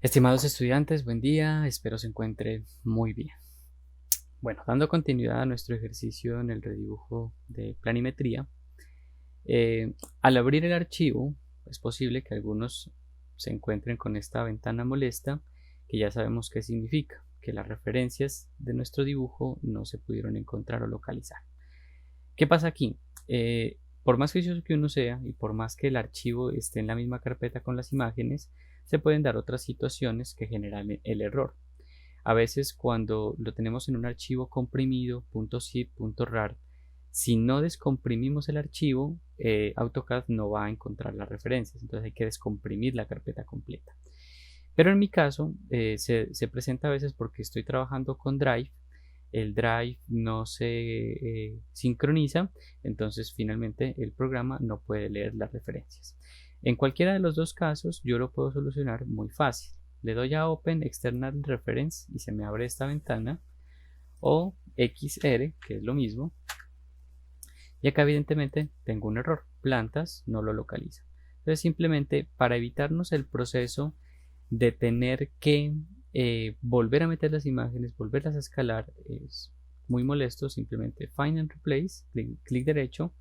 Estimados estudiantes, buen día, espero se encuentren muy bien. Bueno, dando continuidad a nuestro ejercicio en el redibujo de planimetría, al abrir el archivo es posible que algunos se encuentren con esta ventana molesta que ya sabemos qué significa, que las referencias de nuestro dibujo no se pudieron encontrar o localizar. ¿Qué pasa aquí? Por más juicioso que uno sea y por más que el archivo esté en la misma carpeta con las imágenes, se pueden dar otras situaciones que generan el error. A veces cuando lo tenemos en un archivo comprimido, .zip, .rar, si no descomprimimos el archivo, AutoCAD no va a encontrar las referencias, entonces hay que descomprimir la carpeta completa. Pero en mi caso se presenta a veces porque estoy trabajando con Drive, el Drive no se sincroniza, entonces finalmente el programa no puede leer las referencias. En cualquiera de los dos casos yo lo puedo solucionar muy fácil. Le doy a Open External Reference y se me abre esta ventana, o XR, que es lo mismo, y acá evidentemente tengo un error, plantas no lo localiza. Entonces simplemente para evitarnos el proceso de tener que volver a meter las imágenes, volverlas a escalar, es muy molesto. Simplemente Find and Replace, clic derecho,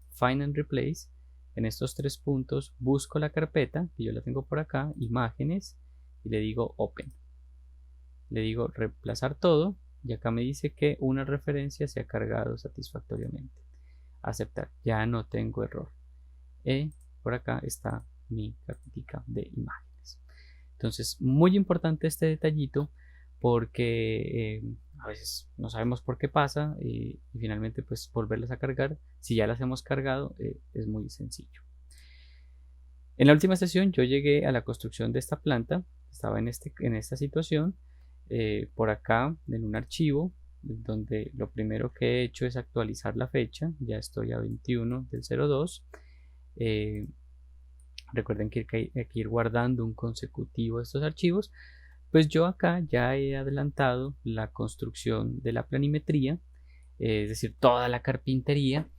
Find and Replace. En estos tres puntos busco la carpeta, que yo la tengo por acá, imágenes, y le digo Open. Le digo reemplazar todo, y acá me dice que una referencia se ha cargado satisfactoriamente. Aceptar, ya no tengo error. Por acá está mi carpetita de imágenes. Entonces, muy importante este detallito porque a veces no sabemos por qué pasa y finalmente pues volverlas a cargar. Si ya las hemos cargado, es muy sencillo. En la última sesión yo llegué a la construcción de esta planta, estaba en esta situación, por acá en un archivo donde lo primero que he hecho es actualizar la fecha, ya estoy a 21 del 02. Recuerden que hay que ir guardando un consecutivo de estos archivos. Pues yo acá ya he adelantado la construcción de la planimetría, es decir, toda la carpintería,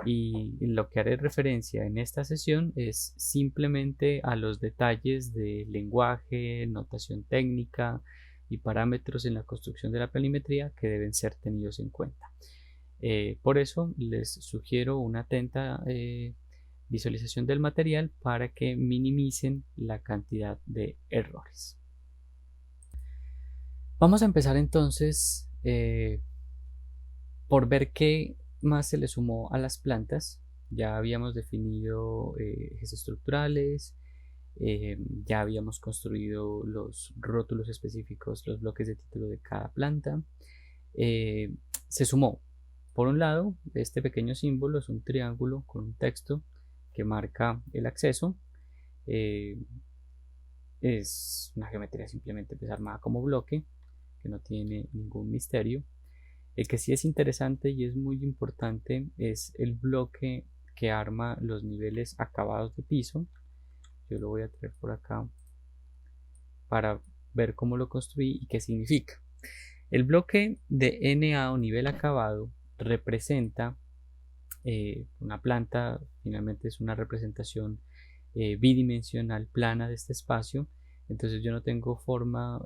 y lo que haré referencia en esta sesión es simplemente a los detalles de lenguaje, notación técnica y parámetros en la construcción de la planimetría que deben ser tenidos en cuenta. Por eso les sugiero una atenta visualización del material para que minimicen la cantidad de errores. Vamos a empezar entonces por ver qué más se le sumó a las plantas. Ya habíamos definido ejes estructurales, ya habíamos construido los rótulos específicos, los bloques de título de cada planta. Se sumó, por un lado, este pequeño símbolo es un triángulo con un texto que marca el acceso. Es una geometría simplemente armada como bloque, que no tiene ningún misterio. El que sí es interesante y es muy importante es el bloque que arma los niveles acabados de piso. Yo lo voy a traer por acá para ver cómo lo construí y qué significa. El bloque de NA o nivel acabado representa una planta, finalmente es una representación bidimensional plana de este espacio. Entonces yo no tengo forma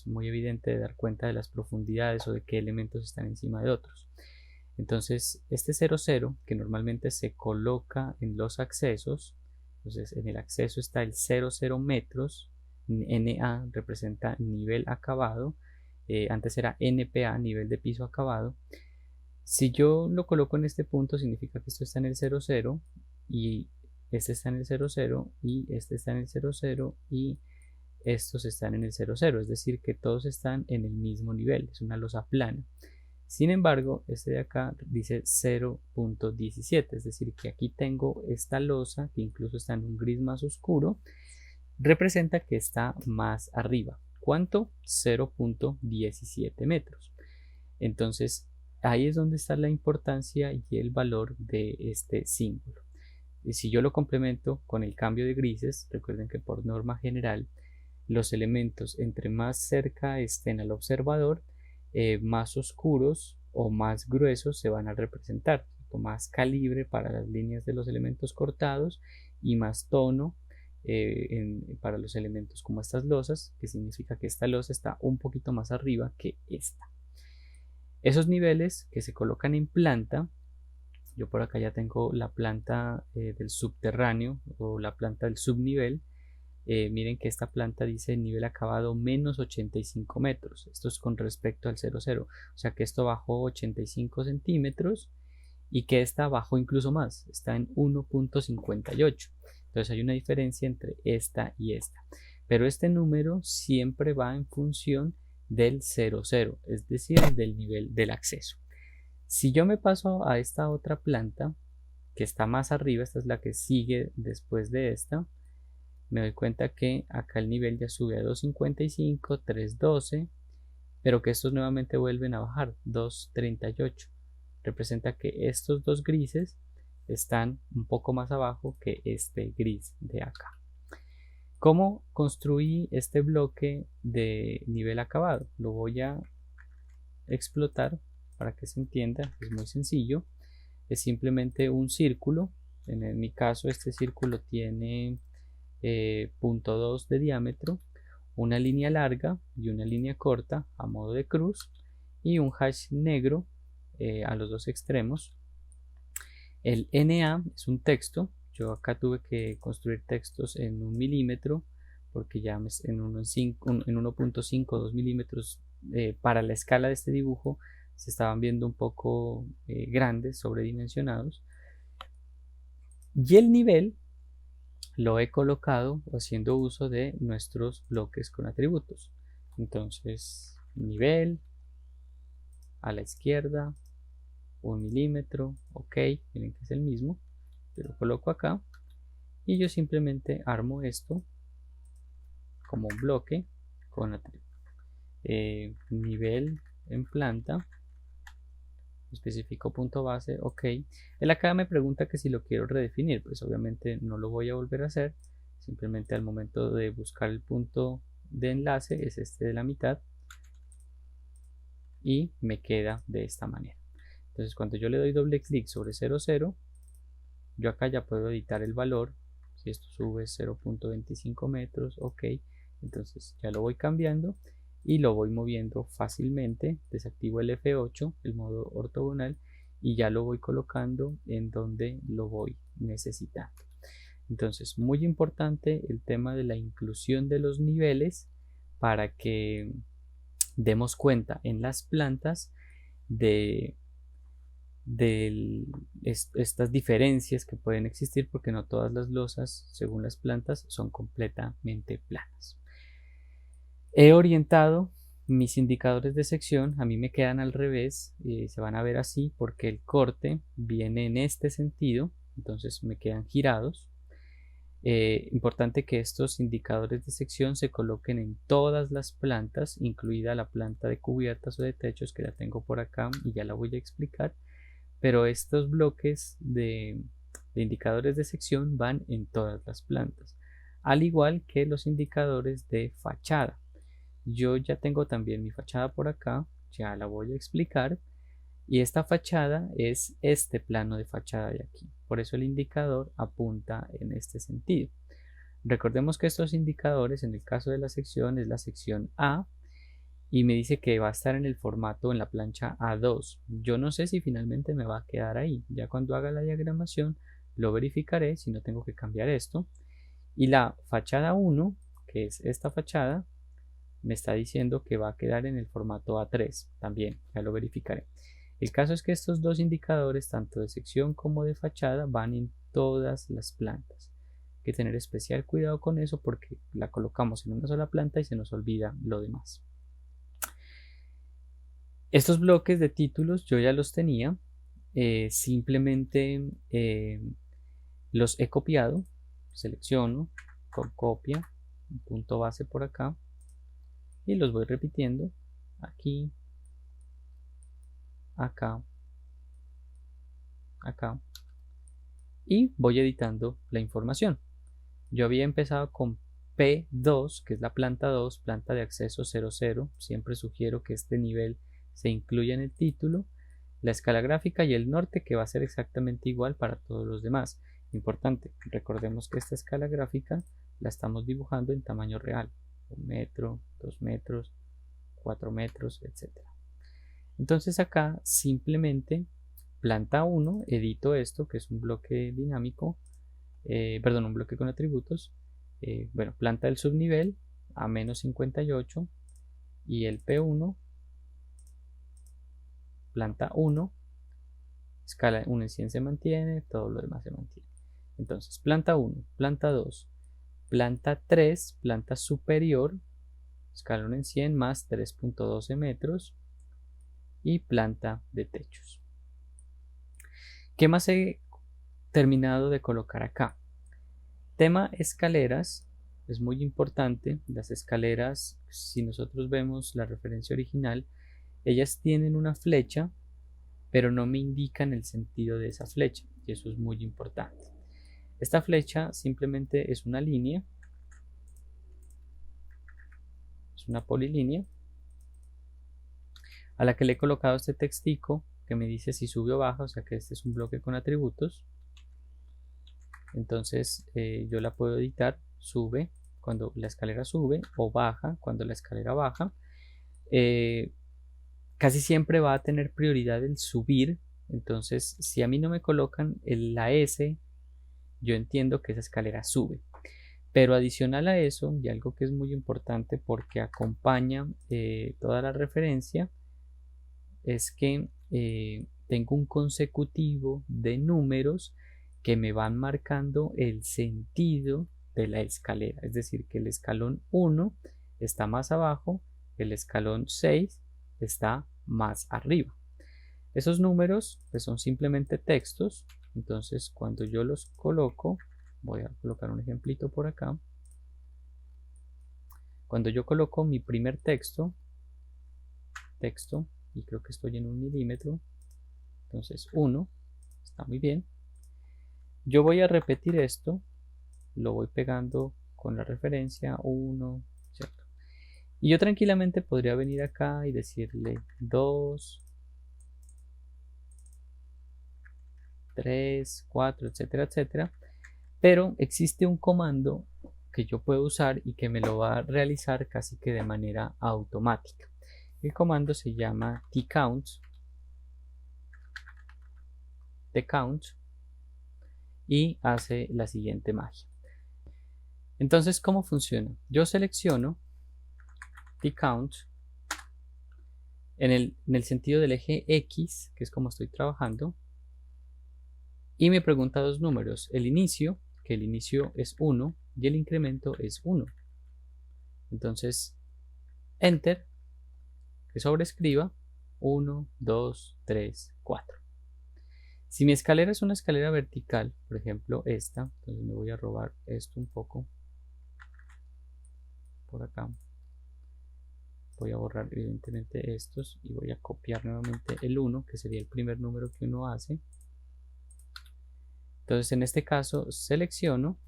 muy evidente de dar cuenta de las profundidades o de qué elementos están encima de otros. Entonces este 00 que normalmente se coloca en los accesos, entonces en el acceso está el 00 metros, NA representa nivel acabado, antes era NPA, nivel de piso acabado. Si yo lo coloco en este punto, significa que esto está en el 00 y este está en el 00 y este está en el 00 y estos están en el 00, es decir que todos están en el mismo nivel, es una losa plana. Sin embargo, este de acá dice 0.17, es decir que aquí tengo esta losa que incluso está en un gris más oscuro, representa que está más arriba. ¿Cuánto? 0.17 metros. Entonces ahí es donde está la importancia y el valor de este símbolo. Y si yo lo complemento con el cambio de grises, recuerden que por norma general los elementos entre más cerca estén al observador, más oscuros o más gruesos se van a representar, más calibre para las líneas de los elementos cortados y más tono para los elementos como estas losas, que significa que esta losa está un poquito más arriba que esta. Esos niveles que se colocan en planta, yo por acá ya tengo la planta del subterráneo o la planta del subnivel. Miren que esta planta dice nivel acabado menos 85 metros. Esto es con respecto al 00. O sea que esto bajó 85 centímetros y que esta bajó incluso más. Está en 1.58. Entonces hay una diferencia entre esta y esta. Pero este número siempre va en función del 00, es decir, del nivel del acceso. Si yo me paso a esta otra planta que está más arriba, esta es la que sigue después de esta, me doy cuenta que acá el nivel ya sube a 2.55, 3.12, pero que estos nuevamente vuelven a bajar, 2.38. Representa que estos dos grises están un poco más abajo que este gris de acá. ¿Cómo construí este bloque de nivel acabado? Lo voy a explotar para que se entienda. Es muy sencillo. Es simplemente un círculo. En mi caso este círculo tiene 0.2 de diámetro, una línea larga y una línea corta a modo de cruz y un hash negro a los dos extremos. El NA es un texto. Yo acá tuve que construir textos en 1 milímetro porque ya en 1.5 2 milímetros para la escala de este dibujo se estaban viendo un poco grandes, sobredimensionados. Y el nivel lo he colocado haciendo uso de nuestros bloques con atributos. Entonces, nivel a la izquierda, 1 milímetro, ok, miren que es el mismo. Yo lo coloco acá y yo simplemente armo esto como un bloque con atributos. Nivel en planta, especifico punto base, ok. Él acá me pregunta que si lo quiero redefinir, pues obviamente no lo voy a volver a hacer. Simplemente al momento de buscar el punto de enlace es este de la mitad y me queda de esta manera. Entonces cuando yo le doy doble clic sobre 00, yo acá ya puedo editar el valor. Si esto sube 0.25 metros, ok. Entonces ya lo voy cambiando y lo voy moviendo fácilmente. Desactivo el F8, el modo ortogonal, y ya lo voy colocando en donde lo voy necesitando. Entonces, muy importante el tema de la inclusión de los niveles para que demos cuenta en las plantas de estas diferencias que pueden existir, porque no todas las losas, según las plantas, son completamente planas. He orientado mis indicadores de sección, a mí me quedan al revés, se van a ver así porque el corte viene en este sentido, entonces me quedan girados. Importante que estos indicadores de sección se coloquen en todas las plantas, incluida la planta de cubiertas o de techos, que la tengo por acá y ya la voy a explicar. Pero estos bloques de indicadores de sección van en todas las plantas, al igual que los indicadores de fachada. Yo ya tengo también mi fachada por acá, ya la voy a explicar, y esta fachada es este plano de fachada de aquí. Por eso el indicador apunta en este sentido. Recordemos que estos indicadores, en el caso de la sección, es la sección A, y me dice que va a estar en el formato en la plancha A2. Yo no sé si finalmente me va a quedar ahí. Ya cuando haga la diagramación lo verificaré si no tengo que cambiar esto. Y la fachada 1, que es esta fachada, me está diciendo que va a quedar en el formato A3. También ya lo verificaré. El caso es que estos dos indicadores, tanto de sección como de fachada, van en todas las plantas. Hay que tener especial cuidado con eso porque la colocamos en una sola planta y se nos olvida lo demás. Estos bloques de títulos yo ya los tenía, simplemente los he copiado, selecciono, con copia, un punto base por acá y los voy repitiendo aquí, acá, acá y voy editando la información. Yo había empezado con P2, que es la planta 2, planta de acceso 00. Siempre sugiero que este nivel se incluya en el título, la escala gráfica y el norte, que va a ser exactamente igual para todos los demás. Importante, recordemos que esta escala gráfica la estamos dibujando en tamaño real, 1 metro, 2 metros, 4 metros, etc. Entonces acá simplemente planta 1, edito esto que es un bloque dinámico, perdón, un bloque con atributos, bueno, planta del subnivel a menos 58 y el P1, planta 1, escala 1 en 100 se mantiene, todo lo demás se mantiene. Entonces, planta 1, planta 2, planta 3, planta superior, escala 1 en 100 más 3.12 metros y planta de techos. ¿Qué más he terminado de colocar acá? Tema escaleras, es muy importante. Las escaleras, si nosotros vemos la referencia original, ellas tienen una flecha, pero no me indican el sentido de esa flecha, y eso es muy importante. Esta flecha simplemente es una línea, es una polilínea, a la que le he colocado este textico que me dice si sube o baja, o sea que este es un bloque con atributos. Entonces yo la puedo editar, sube cuando la escalera sube o baja cuando la escalera baja. Casi siempre va a tener prioridad el subir, entonces si a mí no me colocan la S, yo entiendo que esa escalera sube. Pero adicional a eso, y algo que es muy importante porque acompaña toda la referencia, es que tengo un consecutivo de números que me van marcando el sentido de la escalera. Es decir, que el escalón 1 está más abajo, el escalón 6 está más arriba. Esos números pues, son simplemente textos. Entonces, cuando yo los coloco, voy a colocar un ejemplito por acá. Cuando yo coloco mi primer texto, y creo que estoy en 1 milímetro, entonces 1, está muy bien. Yo voy a repetir esto, lo voy pegando con la referencia 1, ¿cierto? Y yo tranquilamente podría venir acá y decirle 2, 3, 4, etcétera, etcétera. Pero existe un comando que yo puedo usar y que me lo va a realizar casi que de manera automática. El comando se llama tcount, y hace la siguiente magia. Entonces, ¿cómo funciona? Yo selecciono tcount en el sentido del eje X, que es como estoy trabajando, y me pregunta dos números, el inicio, que el inicio es 1 y el incremento es 1. Entonces, enter, que sobrescriba 1, 2, 3, 4. Si mi escalera es una escalera vertical, por ejemplo esta, entonces me voy a robar esto un poco por acá. Voy a borrar evidentemente estos y voy a copiar nuevamente el 1, que sería el primer número que uno hace. Entonces en este caso selecciono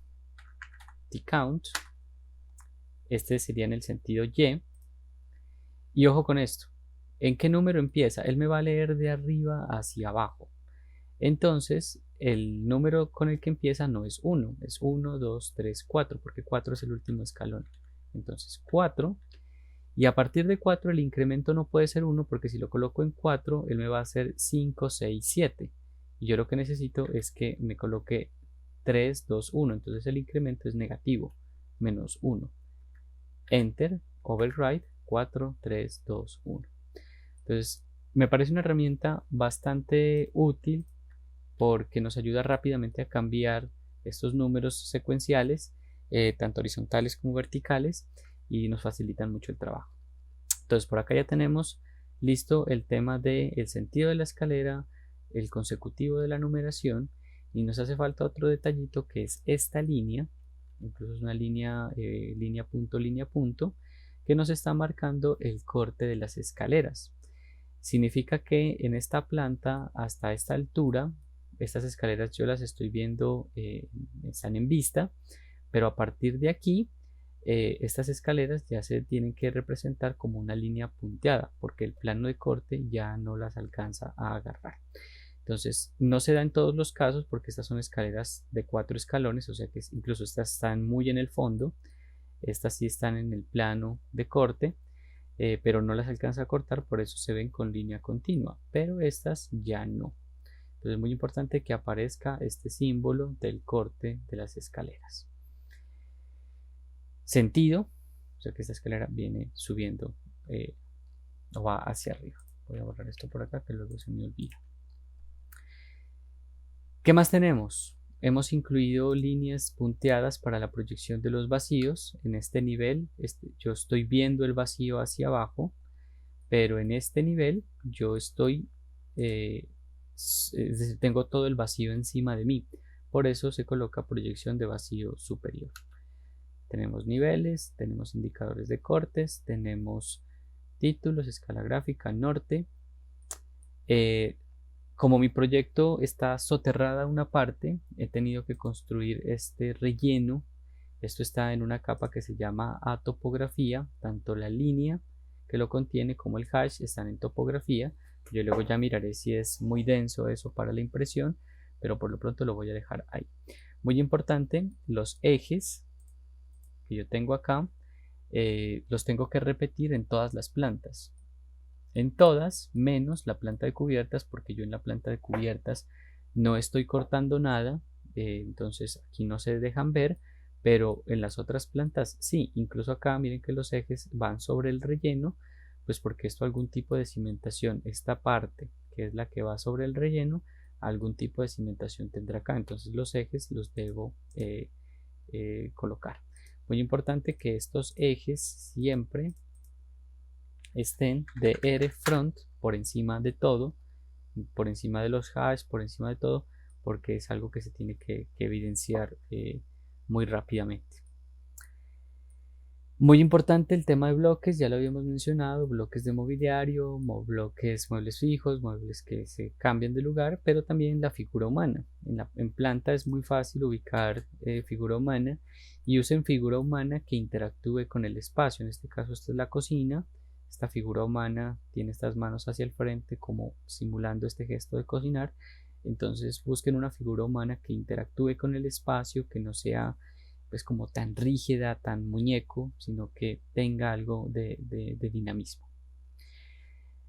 tcount, este sería en el sentido Y, y ojo con esto, ¿en qué número empieza? Él me va a leer de arriba hacia abajo. Entonces el número con el que empieza no es 1, es 1, 2, 3, 4, porque 4 es el último escalón. Entonces 4, y a partir de 4 el incremento no puede ser 1, porque si lo coloco en 4, él me va a hacer 5, 6, 7. Y yo lo que necesito es que me coloque 3, 2, 1. Entonces el incremento es negativo, menos 1. Enter, override, 4, 3, 2, 1. Entonces me parece una herramienta bastante útil porque nos ayuda rápidamente a cambiar estos números secuenciales, tanto horizontales como verticales, y nos facilitan mucho el trabajo. Entonces por acá ya tenemos listo el tema del sentido de la escalera, el consecutivo de la numeración, y nos hace falta otro detallito que es esta línea, incluso es una línea, línea punto, que nos está marcando el corte de las escaleras. Significa que en esta planta hasta esta altura, estas escaleras yo las estoy viendo, están en vista, pero a partir de aquí estas escaleras ya se tienen que representar como una línea punteada porque el plano de corte ya no las alcanza a agarrar. Entonces, no se da en todos los casos porque estas son escaleras de 4 escalones, o sea que incluso estas están muy en el fondo, estas sí están en el plano de corte, pero no las alcanza a cortar, por eso se ven con línea continua, pero estas ya no. Entonces es muy importante que aparezca este símbolo del corte de las escaleras. Sentido, o sea que esta escalera viene subiendo o va hacia arriba. Voy a borrar esto por acá que luego se me olvida. ¿Qué más tenemos? Hemos incluido líneas punteadas para la proyección de los vacíos. En este nivel yo estoy viendo el vacío hacia abajo, pero en este nivel yo estoy, tengo todo el vacío encima de mí. Por eso se coloca proyección de vacío superior. Tenemos niveles, tenemos indicadores de cortes, tenemos títulos, escala gráfica, norte. Como mi proyecto está soterrada una parte, he tenido que construir este relleno. Esto está en una capa que se llama topografía. Tanto la línea que lo contiene como el hash están en topografía. Yo luego ya miraré si es muy denso eso para la impresión, pero por lo pronto lo voy a dejar ahí. Muy importante, los ejes que yo tengo acá, los tengo que repetir en todas las plantas. En todas, menos la planta de cubiertas, porque yo en la planta de cubiertas no estoy cortando nada, entonces aquí no se dejan ver, pero en las otras plantas sí. Incluso acá miren que los ejes van sobre el relleno, pues porque esto algún tipo de cimentación, esta parte que es la que va sobre el relleno, algún tipo de cimentación tendrá acá, entonces los ejes los debo colocar. Muy importante que estos ejes siempre estén de R-front por encima de todo, por encima de los hash, por encima de todo, porque es algo que se tiene que evidenciar muy rápidamente. Muy importante el tema de bloques, ya lo habíamos mencionado, bloques de mobiliario, bloques, muebles fijos, muebles que se cambian de lugar, pero también la figura humana. En planta es muy fácil ubicar figura humana, y usen figura humana que interactúe con el espacio. En este caso esta es la cocina. Esta figura humana tiene estas manos hacia el frente como simulando este gesto de cocinar. Entonces busquen una figura humana que interactúe con el espacio, que no sea pues como tan rígida, tan muñeco, sino que tenga algo de dinamismo.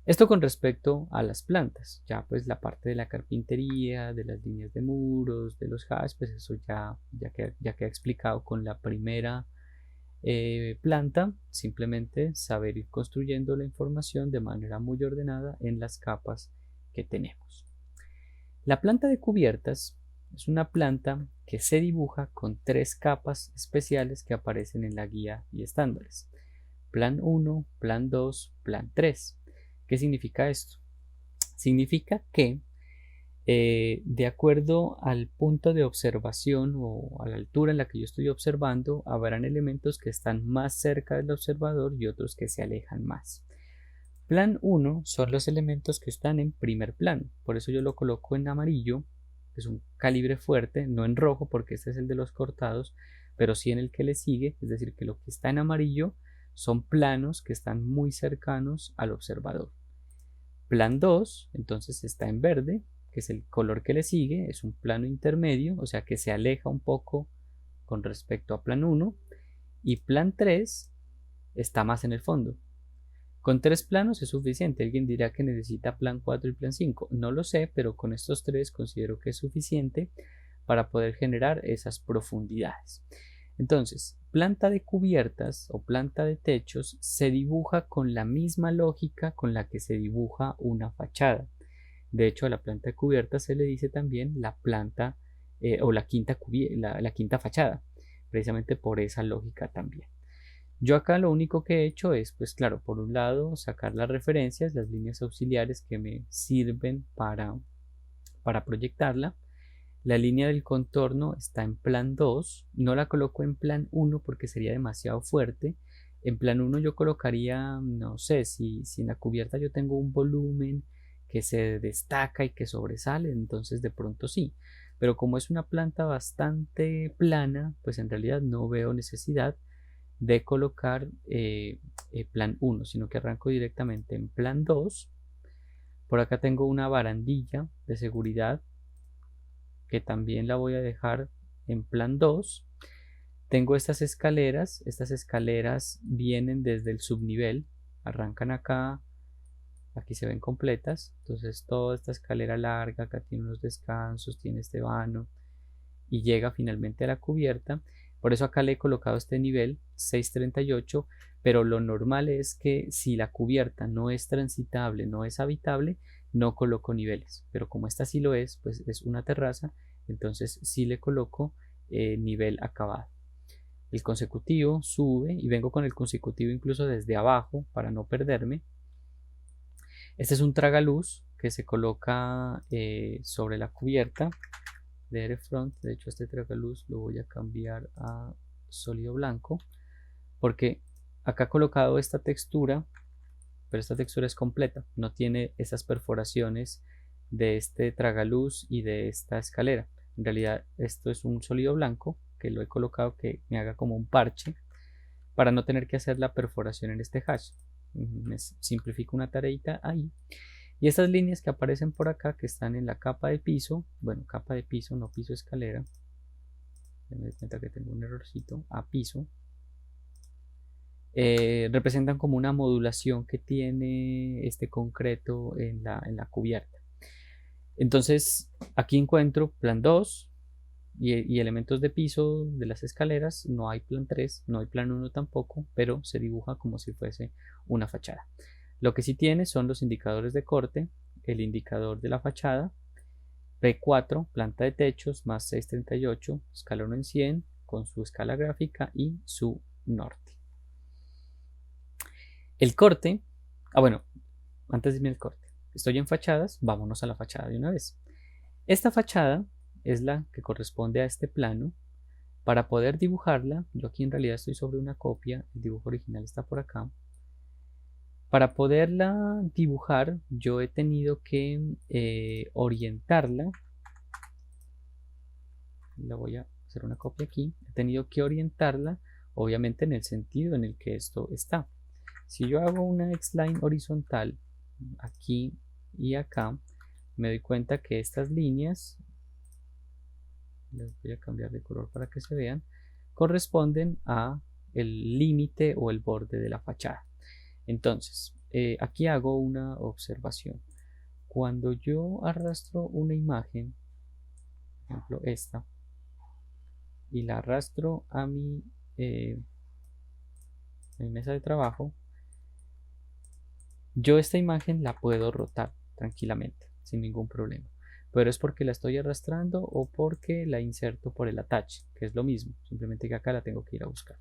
Esto con respecto a las plantas. Ya pues la parte de la carpintería, de las líneas de muros, de los hash, pues eso ya queda explicado con la primera planta. Simplemente saber ir construyendo la información de manera muy ordenada en las capas que tenemos. La planta de cubiertas es una planta que se dibuja con 3 capas especiales que aparecen en la guía y estándares. Plan 1, plan 2, plan 3. ¿Qué significa esto? Significa que de acuerdo al punto de observación o a la altura en la que yo estoy observando, habrán elementos que están más cerca del observador y otros que se alejan más. Plan 1 son los elementos que están en primer plano, por eso yo lo coloco en amarillo. Es un calibre fuerte, no en rojo porque este es el de los cortados, pero sí en el que le sigue, es decir, que lo que está en amarillo son planos que están muy cercanos al observador. Plan 2, entonces está en verde, que es el color que le sigue, es un plano intermedio, o sea que se aleja un poco con respecto a plan 1, y plan 3 está más en el fondo. Con 3 planos es suficiente. Alguien dirá que necesita plan 4 y plan 5. No lo sé, pero con estos 3 considero que es suficiente para poder generar esas profundidades. Entonces, planta de cubiertas o planta de techos se dibuja con la misma lógica con la que se dibuja una fachada. De hecho, a la planta de cubiertas se le dice también la planta o la quinta fachada, precisamente por esa lógica también. Yo acá lo único que he hecho es, pues claro, por un lado sacar las referencias, las líneas auxiliares que me sirven para proyectarla. La línea del contorno está en plan 2, no la coloco en plan 1 porque sería demasiado fuerte. En plan 1 yo colocaría, no sé, si en la cubierta yo tengo un volumen que se destaca y que sobresale, entonces de pronto sí. Pero como es una planta bastante plana, pues en realidad no veo necesidad de colocar plan 1, sino que arranco directamente en plan 2. Por acá tengo una barandilla de seguridad que también la voy a dejar en plan 2. Tengo estas escaleras vienen desde el subnivel, arrancan acá, aquí se ven completas, entonces toda esta escalera larga, acá tiene unos descansos, tiene este vano y llega finalmente a la cubierta. Por eso acá le he colocado este nivel 638, pero lo normal es que si la cubierta no es transitable, no es habitable, no coloco niveles, pero como esta sí lo es, pues es una terraza, entonces sí le coloco nivel acabado. El consecutivo sube y vengo con el consecutivo incluso desde abajo para no perderme. Este es un tragaluz que se coloca sobre la cubierta de Airfront. De hecho, este tragaluz lo voy a cambiar a sólido blanco porque acá he colocado esta textura, pero esta textura es completa, no tiene esas perforaciones de este tragaluz y de esta escalera. En realidad esto es un sólido blanco que lo he colocado que me haga como un parche para no tener que hacer la perforación en este hash. Me simplifico una tareita ahí. Y estas líneas que aparecen por acá, que están en la capa de piso, bueno, capa de piso, no piso escalera, me doy cuenta que tengo un errorcito, a piso, representan como una modulación que tiene este concreto en la cubierta. Entonces aquí encuentro plan 2 y elementos de piso de las escaleras. No hay plan 3, no hay plan 1 tampoco, pero se dibuja como si fuese una fachada. Lo que sí tiene son los indicadores de corte, el indicador de la fachada, P4, planta de techos, más 638, escala 1 en 100, con su escala gráfica y su norte. El corte, bueno, antes de irme al corte, estoy en fachadas, vámonos a la fachada de una vez. Esta fachada es la que corresponde a este plano. Para poder dibujarla, yo aquí en realidad estoy sobre una copia, el dibujo original está por acá. Para poderla dibujar, yo he tenido que orientarla. La voy a hacer una copia aquí. He tenido que orientarla, obviamente, en el sentido en el que esto está. Si yo hago una X-line horizontal aquí y acá, me doy cuenta que estas líneas, les voy a cambiar de color para que se vean, corresponden a el límite o el borde de la fachada. Entonces, aquí hago una observación. Cuando yo arrastro una imagen, por ejemplo esta, y la arrastro a mi mesa de trabajo, yo esta imagen la puedo rotar tranquilamente, sin ningún problema. Pero es porque la estoy arrastrando o porque la inserto por el attach, que es lo mismo, simplemente que acá la tengo que ir a buscar.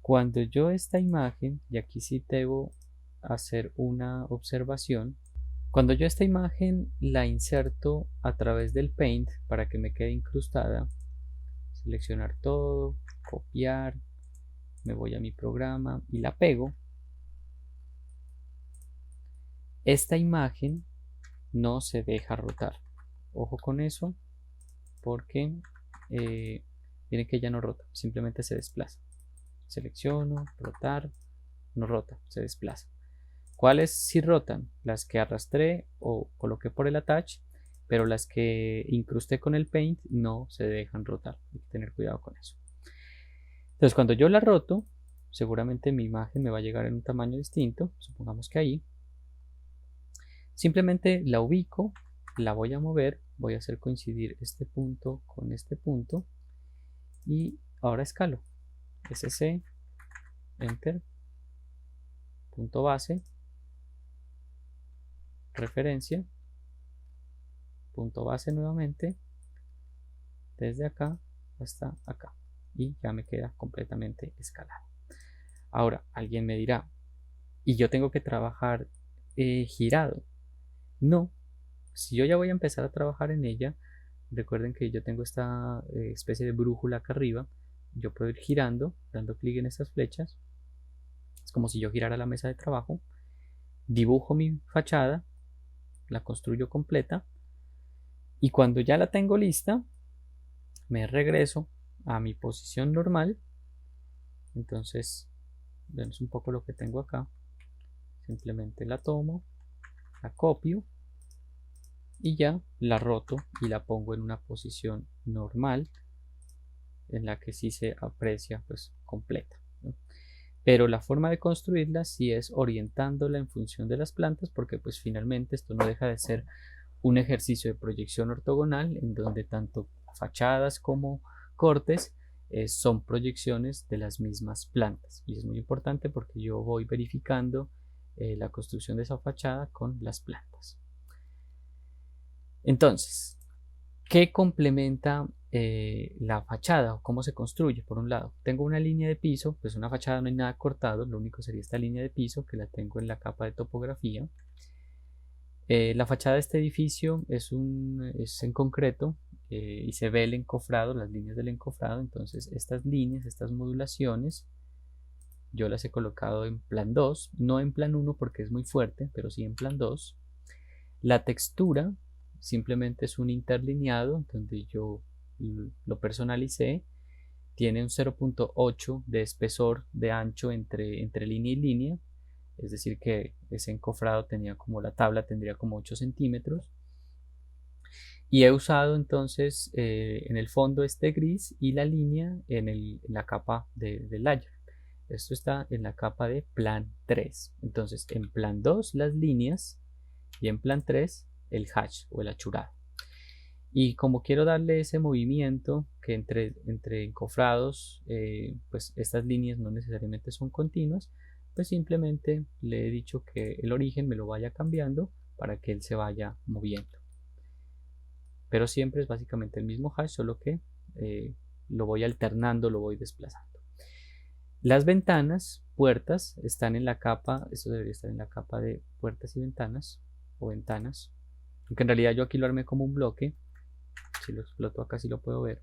Cuando yo esta imagen, y aquí sí debo hacer una observación, cuando yo esta imagen la inserto a través del Paint para que me quede incrustada, seleccionar todo, copiar, me voy a mi programa y la pego. Esta imagen no se deja rotar. Ojo con eso, porque miren que ya no rota, simplemente se desplaza. Selecciono, rotar, no rota, se desplaza. ¿Cuáles sí rotan? Las que arrastré o coloqué por el attach, pero las que incrusté con el Paint no se dejan rotar. Hay que tener cuidado con eso. Entonces, cuando yo la roto, seguramente mi imagen me va a llegar en un tamaño distinto. Supongamos que ahí. Simplemente la ubico, la voy a mover, voy a hacer coincidir este punto con este punto y ahora escalo. SC, Enter, punto base, referencia, punto base nuevamente, desde acá hasta acá y ya me queda completamente escalado. Ahora alguien me dirá, ¿y yo tengo que trabajar girado? No, si yo ya voy a empezar a trabajar en ella, recuerden que yo tengo esta especie de brújula acá arriba, yo puedo ir girando, dando clic en estas flechas, es como si yo girara la mesa de trabajo, dibujo mi fachada, la construyo completa y cuando ya la tengo lista, me regreso a mi posición normal. Entonces, vemos un poco lo que tengo acá, simplemente la tomo, la copio y ya la roto y la pongo en una posición normal en la que sí se aprecia pues completa, ¿no? Pero la forma de construirla sí es orientándola en función de las plantas, porque pues finalmente esto no deja de ser un ejercicio de proyección ortogonal en donde tanto fachadas como cortes son proyecciones de las mismas plantas, y es muy importante porque yo voy verificando la construcción de esa fachada con las plantas. Entonces, ¿qué complementa la fachada o cómo se construye? Por un lado, tengo una línea de piso, pues una fachada no hay nada cortado, lo único sería esta línea de piso que la tengo en la capa de topografía. La fachada de este edificio es en concreto y se ve el encofrado, las líneas del encofrado. Entonces estas líneas, estas modulaciones, yo las he colocado en plan 2, no en plan 1 porque es muy fuerte, pero sí en plan 2. La textura simplemente es un interlineado donde yo lo personalicé. Tiene un 0.8 de espesor de ancho entre línea y línea. Es decir que ese encofrado tenía como la tabla tendría como 8 centímetros. Y he usado entonces en el fondo este gris y la línea en la capa de layer. Esto está en la capa de plan 3. Entonces en plan 2 las líneas y en plan 3 el hatch o el achurado. Y como quiero darle ese movimiento que entre encofrados, pues estas líneas no necesariamente son continuas, pues simplemente le he dicho que el origen me lo vaya cambiando para que él se vaya moviendo. Pero siempre es básicamente el mismo hash, solo que lo voy alternando, lo voy desplazando. Las ventanas, puertas, están en la capa, esto debería estar en la capa de puertas y ventanas, o ventanas, aunque en realidad yo aquí lo armé como un bloque. Si lo exploto acá sí lo puedo ver.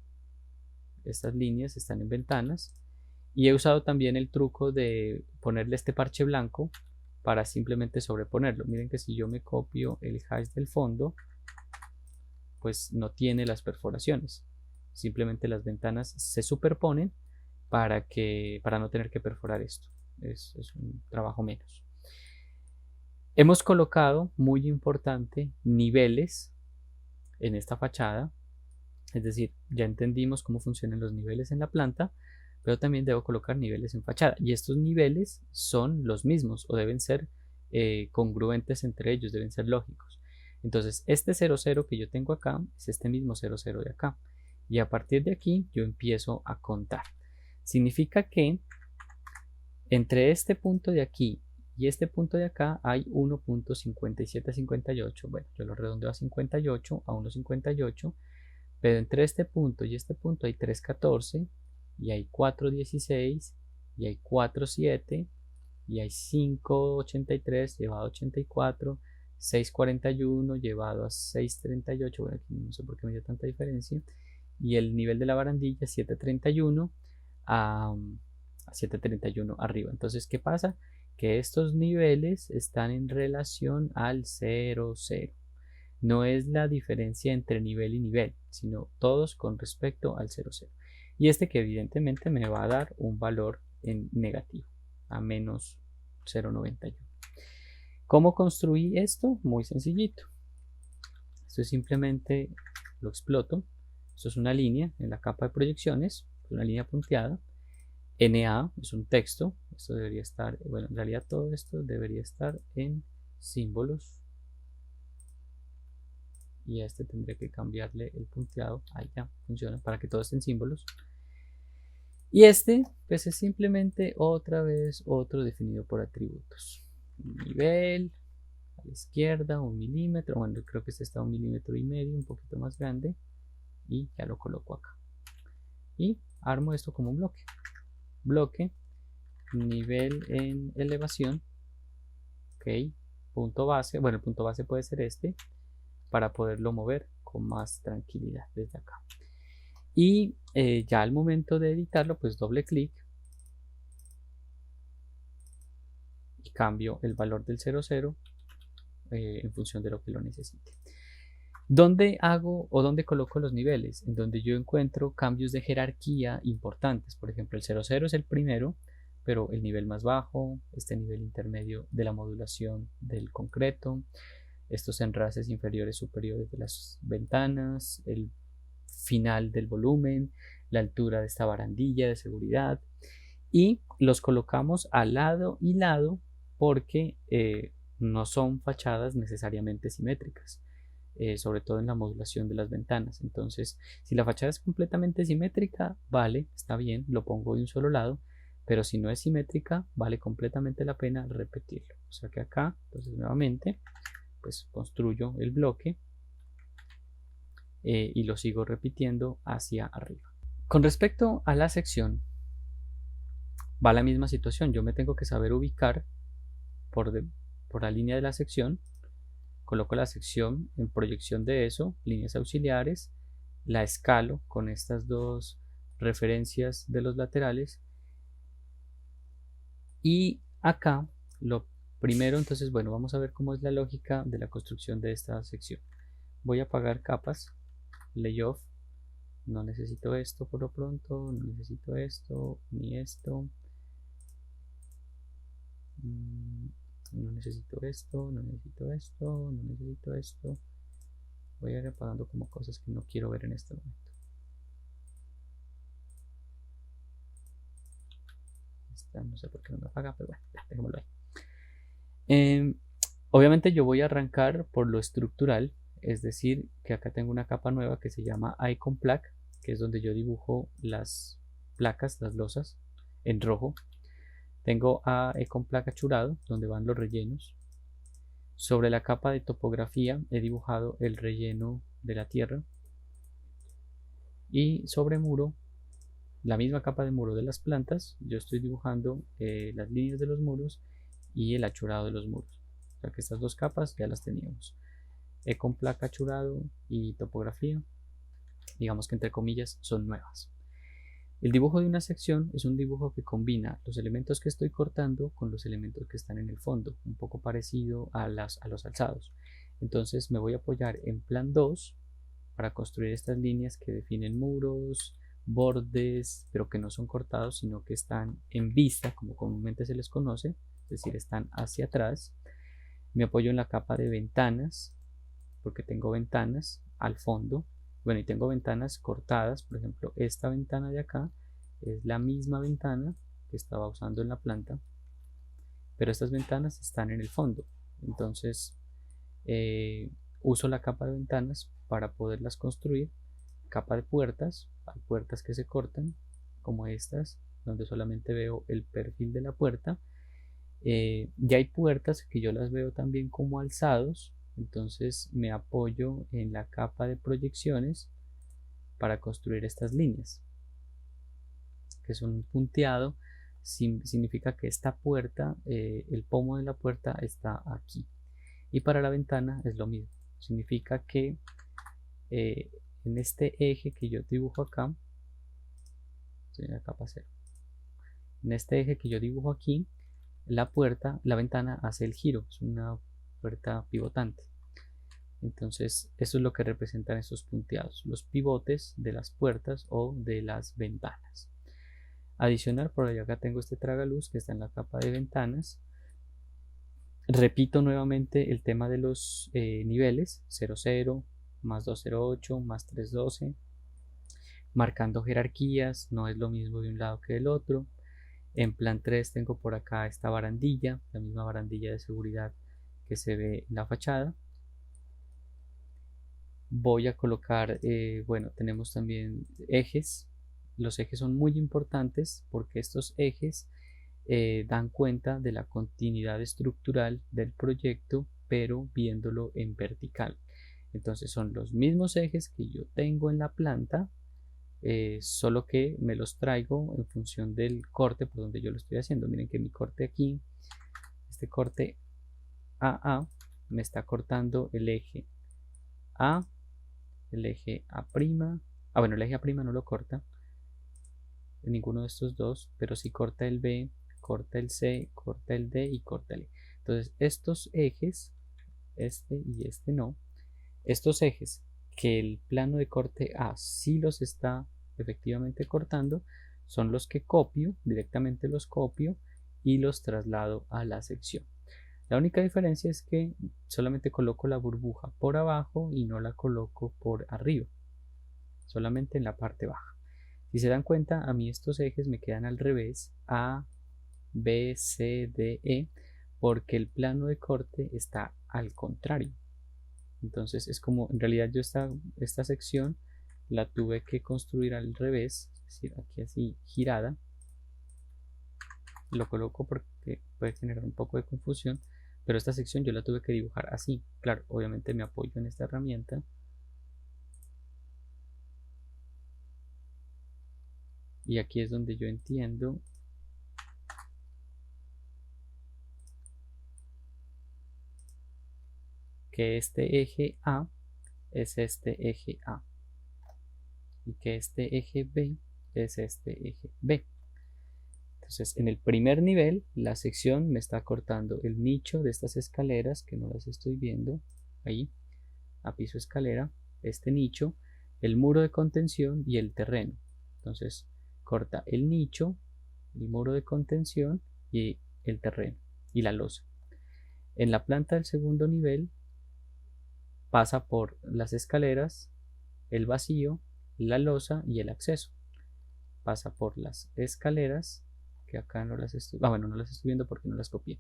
Estas líneas están en ventanas. Y he usado también el truco de ponerle este parche blanco para simplemente sobreponerlo. Miren que si yo me copio el hash del fondo, pues no tiene las perforaciones. Simplemente las ventanas se superponen para no tener que perforar esto. Es un trabajo menos. Hemos colocado, muy importante, niveles en esta fachada. Es decir, ya entendimos cómo funcionan los niveles en la planta, pero también debo colocar niveles en fachada. Y estos niveles son los mismos o deben ser congruentes entre ellos, deben ser lógicos. Entonces, este 00 que yo tengo acá es este mismo 00 de acá. Y a partir de aquí yo empiezo a contar. Significa que entre este punto de aquí y este punto de acá hay 1.5758. Bueno, yo lo redondeo a 58, a 1.58. Pero entre este punto y este punto hay 3.14 y hay 4.16 y hay 4.7 y hay 5.83 llevado a 84, 6.41 llevado a 6.38. Bueno, aquí no sé por qué me dio tanta diferencia. Y el nivel de la barandilla 7.31 a 7.31 arriba. Entonces, ¿qué pasa? Que estos niveles están en relación al 0, 0. No es la diferencia entre nivel y nivel, sino todos con respecto al 0, 0. Y este que evidentemente me va a dar un valor en negativo, a menos 0.91. ¿Cómo construí esto? Muy sencillito. Esto es simplemente lo exploto. Esto es una línea en la capa de proyecciones, una línea punteada. NA es un texto. Esto debería estar, bueno, en realidad todo esto debería estar en símbolos. Y a este tendré que cambiarle el punteado. Ahí ya funciona para que todo esté en símbolos. Y este pues es simplemente otra vez otro definido por atributos. Nivel a la izquierda, 1 milímetro. Bueno, creo que este está 1,5 milímetros, un poquito más grande. Y ya lo coloco acá. Y armo esto como un bloque. Bloque, nivel en elevación. Ok, punto base. Bueno, el punto base puede ser este, para poderlo mover con más tranquilidad desde acá. Y ya al momento de editarlo, pues doble clic y cambio el valor del 00 en función de lo que lo necesite. ¿Dónde hago o dónde coloco los niveles? En donde yo encuentro cambios de jerarquía importantes. Por ejemplo, el 00 es el primero, pero el nivel más bajo, este nivel intermedio de la modulación del concreto, estos enraces inferiores superiores de las ventanas, el final del volumen, la altura de esta barandilla de seguridad, y los colocamos al lado y lado porque no son fachadas necesariamente simétricas, sobre todo en la modulación de las ventanas. Entonces, si la fachada es completamente simétrica, vale, está bien, lo pongo de un solo lado, pero si no es simétrica, vale completamente la pena repetirlo. O sea que acá, entonces nuevamente, pues construyo el bloque y lo sigo repitiendo hacia arriba. Con respecto a la sección, va la misma situación. Yo me tengo que saber ubicar por la línea de la sección. Coloco la sección en proyección de eso, líneas auxiliares, la escalo con estas dos referencias de los laterales, y acá lo primero, entonces, bueno, vamos a ver cómo es la lógica de la construcción de esta sección. Voy a apagar capas, layoff, no necesito esto por lo pronto, no necesito esto, ni esto, no necesito esto, no necesito esto, no necesito esto. Voy a ir apagando como cosas que no quiero ver en este momento. Esta no sé por qué no me apaga, pero bueno, dejémoslo ahí. Obviamente yo voy a arrancar por lo estructural, es decir, que acá tengo una capa nueva que se llama Icon Plaque, que es donde yo dibujo las placas, las losas, en rojo. Tengo a Icon Plaque achurado, donde van los rellenos. Sobre la capa de topografía he dibujado el relleno de la tierra. Y sobre muro, la misma capa de muro de las plantas, yo estoy dibujando las líneas de los muros y el achurado de los muros. O sea que estas dos capas ya las teníamos. Icon Plaque achurado y topografía, digamos que entre comillas son nuevas. El dibujo de una sección es un dibujo que combina los elementos que estoy cortando con los elementos que están en el fondo, un poco parecido a los alzados. Entonces me voy a apoyar en plan 2 para construir estas líneas que definen muros, bordes, pero que no son cortados, sino que están en vista, como comúnmente se les conoce, es decir, están hacia atrás. Me apoyo en la capa de ventanas, porque tengo ventanas al fondo. Bueno, y tengo ventanas cortadas, por ejemplo, esta ventana de acá es la misma ventana que estaba usando en la planta, pero estas ventanas están en el fondo. Entonces, uso la capa de ventanas para poderlas construir. Capa de puertas, hay puertas que se cortan, como estas, donde solamente veo el perfil de la puerta. Ya hay puertas que yo las veo también como alzados, entonces me apoyo en la capa de proyecciones para construir estas líneas, que son un punteado. Significa que esta puerta, el pomo de la puerta está aquí. Y para la ventana es lo mismo, significa que en este eje que yo dibujo acá, la capa 0, en este eje que yo dibujo aquí, la ventana hace el giro, es una puerta pivotante. Entonces eso es lo que representan estos punteados, los pivotes de las puertas o de las ventanas. Adicional, por allá acá tengo este tragaluz que está en la capa de ventanas. Repito nuevamente el tema de los niveles, 00, más 208, más 312, marcando jerarquías, no es lo mismo de un lado que del otro. En plan 3 tengo por acá esta barandilla, la misma barandilla de seguridad que se ve en la fachada. Voy a colocar, bueno, tenemos también ejes. Los ejes son muy importantes porque estos ejes dan cuenta de la continuidad estructural del proyecto, pero viéndolo en vertical. Entonces son los mismos ejes que yo tengo en la planta, solo que me los traigo en función del corte por donde yo lo estoy haciendo. Miren que mi corte aquí, este corte AA, me está cortando el eje A, el eje A'. Bueno, el eje A' no lo corta en ninguno de estos dos, pero sí corta el B, corta el C, corta el D y corta el E. Entonces estos ejes, este y este no, estos ejes que el plano de corte A sí los está efectivamente cortando, son los que copio, directamente los copio y los traslado a la sección. La única diferencia es que solamente coloco la burbuja por abajo y no la coloco por arriba, solamente en la parte baja. Si se dan cuenta, a mí estos ejes me quedan al revés, A, B, C, D, E, porque el plano de corte está al contrario. Entonces es como, en realidad yo esta sección la tuve que construir al revés, es decir, aquí así girada. Lo coloco porque puede generar un poco de confusión, pero esta sección yo la tuve que dibujar así. Claro, obviamente me apoyo en esta herramienta. Y aquí es donde yo entiendo que este eje A es este eje A y que este eje B es este eje B. Entonces, en el primer nivel, la sección me está cortando el nicho de estas escaleras, que no las estoy viendo, ahí, a piso escalera, este nicho, el muro de contención y el terreno. Entonces, corta el nicho, el muro de contención y el terreno y la losa. En la planta del segundo nivel, pasa por las escaleras, el vacío, la losa y el acceso. Pasa por las escaleras, que acá no las estoy, bueno, no las estoy viendo porque no las copié,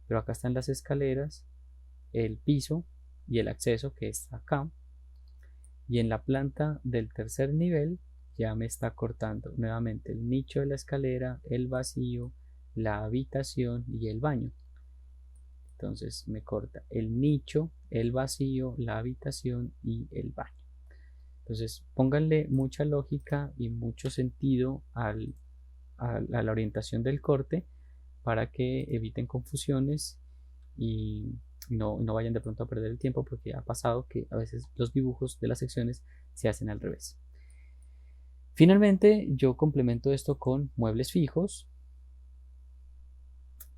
pero acá están las escaleras, el piso y el acceso, que está acá. Y en la planta del tercer nivel ya me está cortando nuevamente el nicho de la escalera, el vacío, la habitación y el baño. Entonces me corta el nicho, el vacío, la habitación y el baño. Entonces pónganle mucha lógica y mucho sentido a la orientación del corte para que eviten confusiones y no vayan de pronto a perder el tiempo, porque ha pasado que a veces los dibujos de las secciones se hacen al revés. Finalmente yo complemento esto con muebles fijos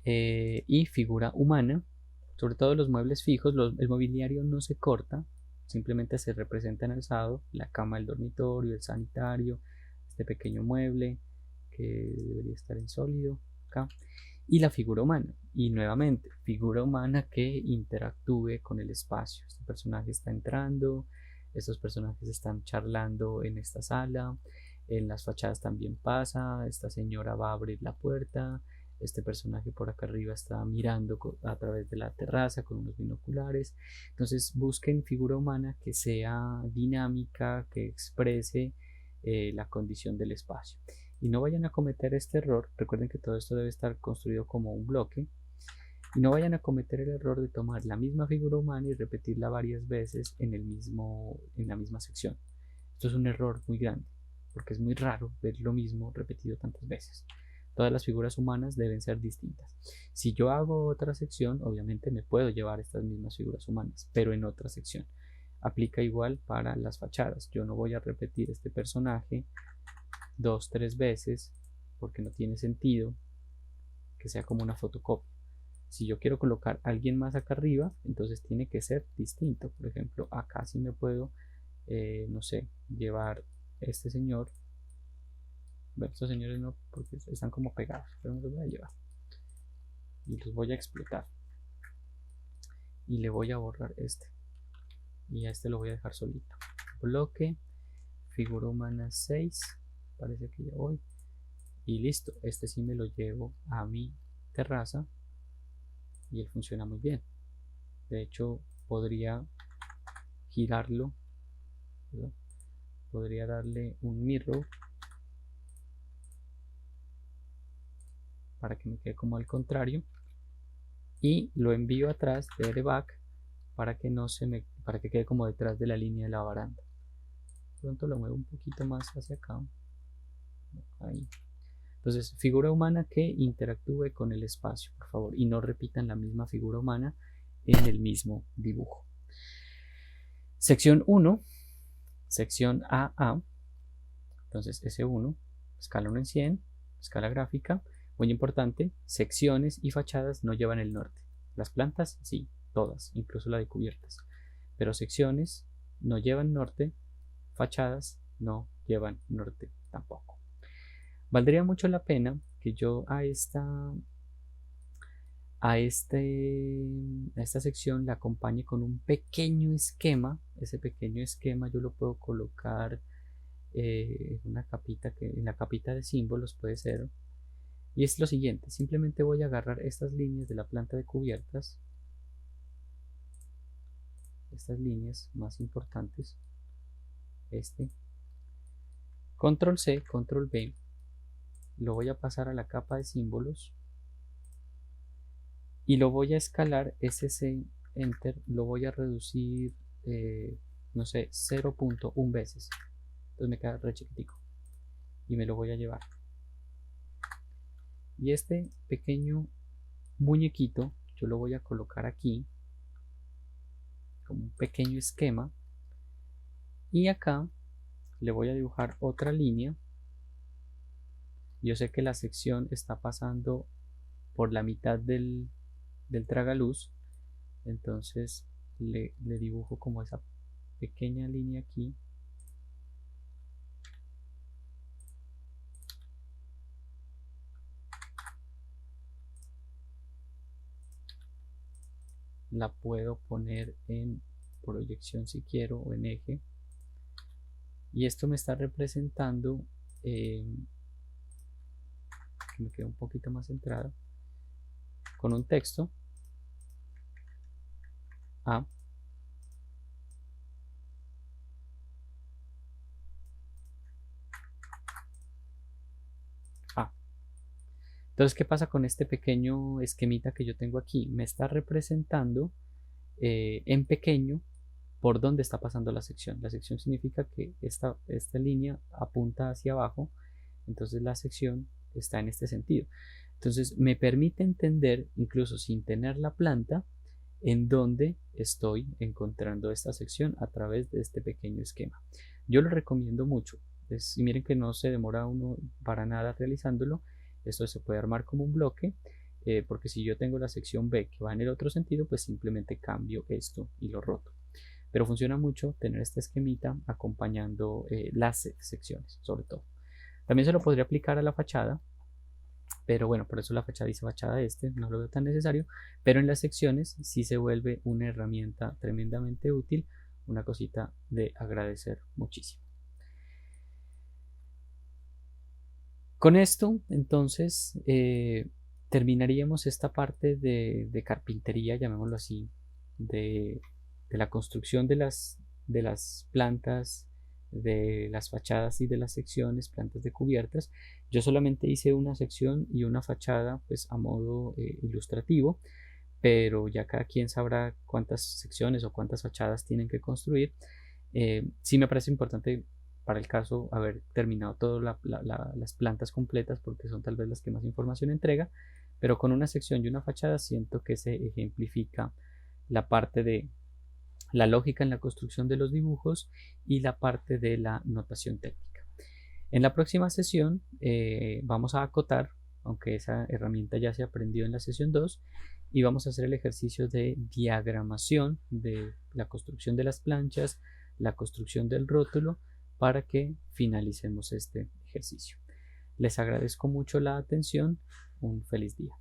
y figura humana. Sobre todo los muebles fijos, el mobiliario no se corta, simplemente se representa en alzado, la cama del dormitorio, el sanitario, este pequeño mueble que debería estar en sólido acá, y la figura humana. Y nuevamente, figura humana que interactúe con el espacio. Este personaje está entrando, estos personajes están charlando en esta sala, en las fachadas también pasa, esta señora va a abrir la puerta, este personaje por acá arriba está mirando a través de la terraza con unos binoculares. Entonces busquen figura humana que sea dinámica, que exprese la condición del espacio. Y no vayan a cometer este error. Recuerden que todo esto debe estar construido como un bloque. Y no vayan a cometer el error de tomar la misma figura humana y repetirla varias veces en la misma sección. Esto es un error muy grande, porque es muy raro ver lo mismo repetido tantas veces. Todas las figuras humanas deben ser distintas. Si yo hago otra sección, obviamente me puedo llevar estas mismas figuras humanas, pero en otra sección. Aplica igual para las fachadas. Yo no voy a repetir este personaje 2, 3 veces porque no tiene sentido que sea como una fotocopia. Si yo quiero colocar a alguien más acá arriba, entonces tiene que ser distinto. Por ejemplo, acá sí me puedo, no sé, llevar este señor. Bueno, estos señores no, porque están como pegados, pero me los voy a llevar y los voy a explotar y le voy a borrar este y a este lo voy a dejar solito. Bloque, figura humana 6, parece que ya voy, y listo. Este sí me lo llevo a mi terraza y él funciona muy bien. De hecho podría girarlo, ¿verdad? Podría darle un mirror para que me quede como al contrario y lo envío atrás de back para que para que quede como detrás de la línea de la baranda. Pronto lo muevo un poquito más hacia acá, ahí. Entonces, figura humana que interactúe con el espacio, por favor, y no repitan la misma figura humana en el mismo dibujo. Sección 1, sección AA. Entonces, S1, escala 1 en 100, escala gráfica. Muy importante, secciones y fachadas no llevan el norte. Las plantas, sí, todas, incluso la de cubiertas. Pero secciones no llevan norte, fachadas no llevan norte tampoco. Valdría mucho la pena que yo a a esta sección la acompañe con un pequeño esquema. Ese pequeño esquema yo lo puedo colocar en la capita de símbolos puede ser. Y es lo siguiente, simplemente voy a agarrar estas líneas de la planta de cubiertas, estas líneas más importantes, control C, control V, lo voy a pasar a la capa de símbolos y lo voy a escalar, SC, Enter, lo voy a reducir, no sé, 0.1 veces, entonces me queda re chiquitico y me lo voy a llevar. Y este pequeño muñequito yo lo voy a colocar aquí como un pequeño esquema y acá le voy a dibujar otra línea. Yo sé que la sección está pasando por la mitad del tragaluz, entonces le dibujo como esa pequeña línea aquí. La puedo poner en proyección si quiero o en eje. Y esto me está representando, que me queda un poquito más centrado, con un texto A. A. Entonces, ¿qué pasa con este pequeño esquemita que yo tengo aquí? Me está representando en pequeño por dónde está pasando la sección. La sección significa que esta línea apunta hacia abajo, entonces la sección está en este sentido. Entonces me permite entender, incluso sin tener la planta, en dónde estoy encontrando esta sección a través de este pequeño esquema. Yo lo recomiendo mucho. Y miren que no se demora uno para nada realizándolo. Esto se puede armar como un bloque, porque si yo tengo la sección B que va en el otro sentido, pues simplemente cambio esto y lo roto. Pero funciona mucho tener este esquemita acompañando las secciones, sobre todo. También se lo podría aplicar a la fachada, pero bueno, por eso la fachada dice fachada no lo veo tan necesario, pero en las secciones sí se vuelve una herramienta tremendamente útil, una cosita de agradecer muchísimo. Con esto, entonces, terminaríamos esta parte de carpintería, llamémoslo así, de la construcción de las plantas, de las fachadas y de las secciones, plantas de cubiertas. Yo solamente hice una sección y una fachada pues a modo ilustrativo, pero ya cada quien sabrá cuántas secciones o cuántas fachadas tienen que construir. Sí me parece importante para el caso haber terminado todas las plantas completas porque son tal vez las que más información entrega, pero con una sección y una fachada siento que se ejemplifica la parte de la lógica en la construcción de los dibujos y la parte de la notación técnica. En la próxima sesión vamos a acotar, aunque esa herramienta ya se aprendió en la sesión 2, y vamos a hacer el ejercicio de diagramación de la construcción de las planchas, la construcción del rótulo, para que finalicemos este ejercicio. Les agradezco mucho la atención. Un feliz día.